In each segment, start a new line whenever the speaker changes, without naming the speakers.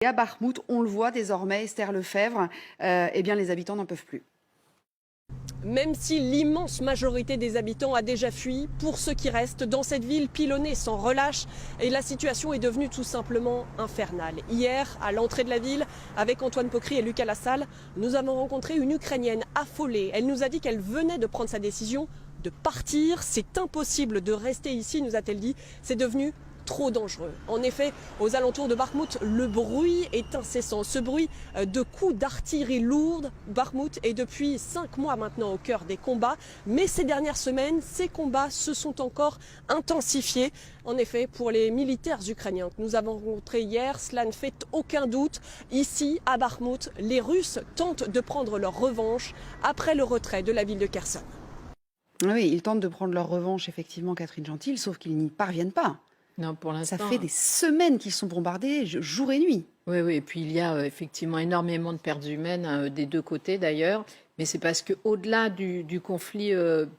Et à Bakhmout, on le voit désormais, Esther Lefebvre, eh bien les habitants n'en peuvent plus.
Même si l'immense majorité des habitants a déjà fui, pour ceux qui restent dans cette ville pilonnée sans relâche, et la situation est devenue tout simplement infernale. Hier, à l'entrée de la ville, avec Antoine Pokry et Lucas Lassalle, nous avons rencontré une Ukrainienne affolée. Elle nous a dit qu'elle venait de prendre sa décision de partir. C'est impossible de rester ici, nous a-t-elle dit. C'est devenu trop dangereux. En effet, aux alentours de Bakhmout, le bruit est incessant. Ce bruit de coups d'artillerie lourde. Bakhmout est depuis 5 mois maintenant au cœur des combats. Mais ces dernières semaines, ces combats se sont encore intensifiés. En effet, pour les militaires ukrainiens que nous avons rencontrés hier, cela ne fait aucun doute. Ici, à Bakhmout, les Russes tentent de prendre leur revanche après le retrait de la ville de Kherson.
Oui, ils tentent de prendre leur revanche, effectivement, Catherine Gentil, sauf qu'ils n'y parviennent pas.
Non, pour l'instant.
Ça fait des semaines qu'ils sont bombardés, jour et nuit.
Oui, oui, et puis il y a effectivement énormément de pertes humaines des deux côtés d'ailleurs, mais c'est parce qu'au-delà du conflit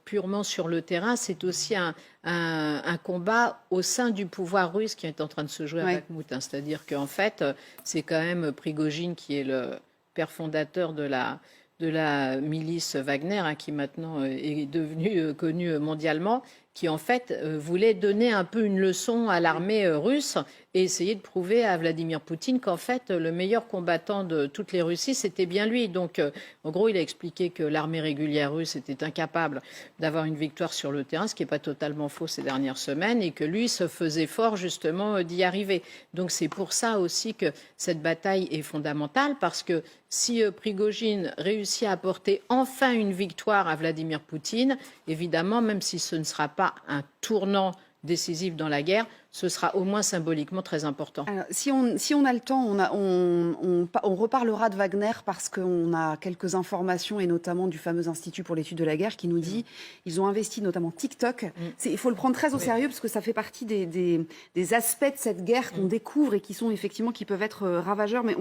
purement sur le terrain, c'est aussi un combat au sein du pouvoir russe qui est en train de se jouer à Bakhmout. Hein. C'est-à-dire qu'en fait, c'est quand même Prigojine qui est le père fondateur de la milice Wagner, hein, qui maintenant est devenue connue mondialement, qui en fait voulait donner un peu une leçon à l'armée russe et essayer de prouver à Vladimir Poutine qu'en fait le meilleur combattant de toutes les Russies, c'était bien lui. Donc en gros, il a expliqué que l'armée régulière russe était incapable d'avoir une victoire sur le terrain, ce qui n'est pas totalement faux ces dernières semaines, et que lui se faisait fort justement d'y arriver. Donc c'est pour ça aussi que cette bataille est fondamentale, parce que si Prigojine réussit à apporter enfin une victoire à Vladimir Poutine, évidemment, même si ce ne sera pas un tournant décisif dans la guerre, ce sera au moins symboliquement très important.
Alors, si on a le temps, on reparlera de Wagner parce qu'on a quelques informations, et notamment du fameux Institut pour l'étude de la guerre qui nous dit qu'ils ont investi notamment TikTok. Il faut le prendre très au sérieux parce que ça fait partie des aspects de cette guerre qu'on découvre et qui peuvent être ravageurs. Mais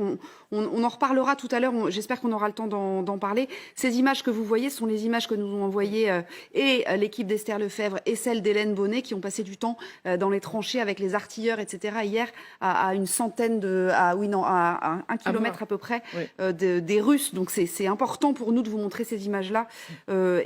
on en reparlera tout à l'heure. J'espère qu'on aura le temps d'en parler. Ces images que vous voyez sont les images que nous ont envoyées et l'équipe d'Esther Lefebvre et celle d'Hélène Bonnet, qui ont passé du temps dans les tranchées avec les artilleurs, etc. Hier, à une centaine à 1 kilomètre à peu près des Russes. Donc c'est important pour nous de vous montrer ces images-là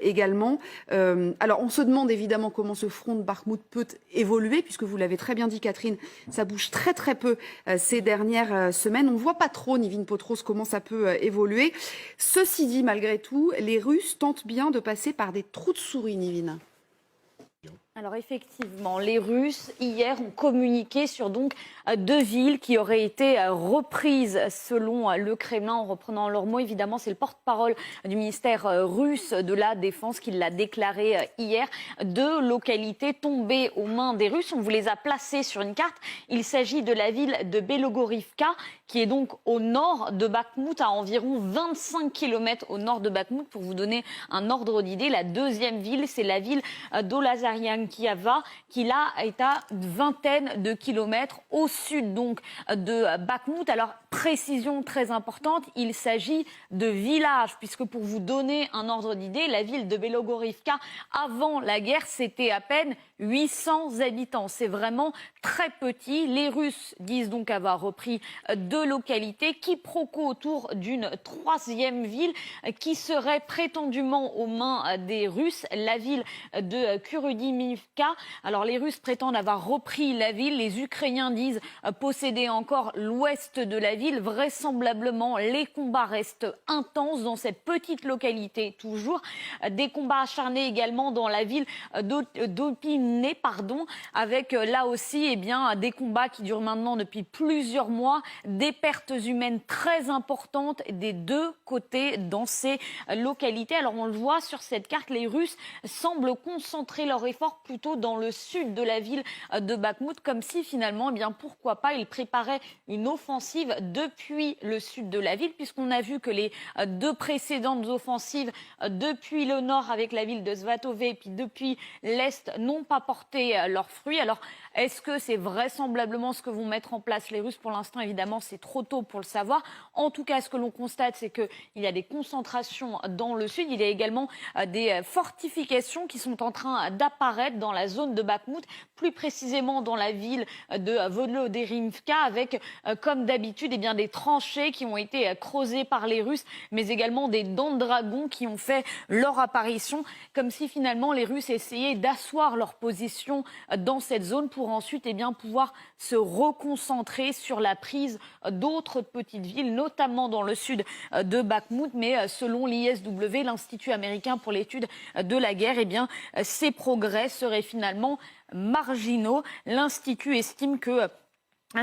également. Alors on se demande évidemment comment ce front de Bakhmout peut évoluer, puisque vous l'avez très bien dit, Catherine, ça bouge très très peu ces dernières semaines. On ne voit pas trop, Nivine Potros, comment ça peut évoluer. Ceci dit, malgré tout, les Russes tentent bien de passer par des trous de souris, Nivine.
Alors effectivement, les Russes, hier, ont communiqué sur donc 2 villes qui auraient été reprises selon le Kremlin, en reprenant leurs mots. Évidemment, c'est le porte-parole du ministère russe de la Défense qui l'a déclaré hier. 2 localités tombées aux mains des Russes. On vous les a placées sur une carte. Il s'agit de la ville de Belogorivka, qui est donc au nord de Bakhmout, à environ 25 km au nord de Bakhmout. Pour vous donner un ordre d'idée, la deuxième ville, c'est la ville d'Olazaryan-Kiava, qui là est à une vingtaine de kilomètres au sud donc de Bakhmout. Alors, précision très importante, il s'agit de villages, puisque pour vous donner un ordre d'idée, la ville de Belogorivka, avant la guerre, c'était à peine 800 habitants. C'est vraiment très petit. Les Russes disent donc avoir repris 2 localités, quiproquo autour d'une 3e ville qui serait prétendument aux mains des Russes, la ville de Kurudimivka. Alors les Russes prétendent avoir repris la ville, les Ukrainiens disent posséder encore l'ouest de la ville. Vraisemblablement, les combats restent intenses dans cette petite localité toujours. Des combats acharnés également dans la ville d'Opiné, avec là aussi des combats qui durent maintenant depuis plusieurs mois, des pertes humaines très importantes des 2 côtés dans ces localités. Alors on le voit sur cette carte, les Russes semblent concentrer leurs efforts plutôt dans le sud de la ville de Bakhmout, comme si finalement, pourquoi pas, ils préparaient une offensive depuis le sud de la ville, puisqu'on a vu que les 2 précédentes offensives depuis le nord avec la ville de Svatové et puis depuis l'est n'ont pas porté leurs fruits. Alors est-ce que c'est vraisemblablement ce que vont mettre en place les Russes? Pour l'instant, évidemment, c'est trop tôt pour le savoir. En tout cas, ce que l'on constate, c'est qu'il y a des concentrations dans le sud. Il y a également des fortifications qui sont en train d'apparaître dans la zone de Bakhmout, plus précisément dans la ville de Volodymyrivka, avec, comme d'habitude, bien des tranchées qui ont été creusées par les Russes, mais également des dents de dragon qui ont fait leur apparition, comme si finalement les Russes essayaient d'asseoir leur position dans cette zone pour ensuite pouvoir se reconcentrer sur la prise d'autres petites villes, notamment dans le sud de Bakhmout. Mais selon l'ISW, l'Institut américain pour l'étude de la guerre, ces progrès seraient finalement marginaux. L'Institut estime que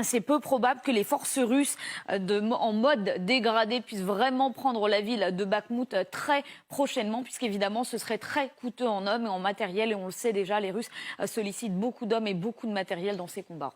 c'est peu probable que les forces russes en mode dégradé puissent vraiment prendre la ville de Bakhmout très prochainement, puisqu'évidemment ce serait très coûteux en hommes et en matériel. Et on le sait déjà, les Russes sollicitent beaucoup d'hommes et beaucoup de matériel dans ces combats.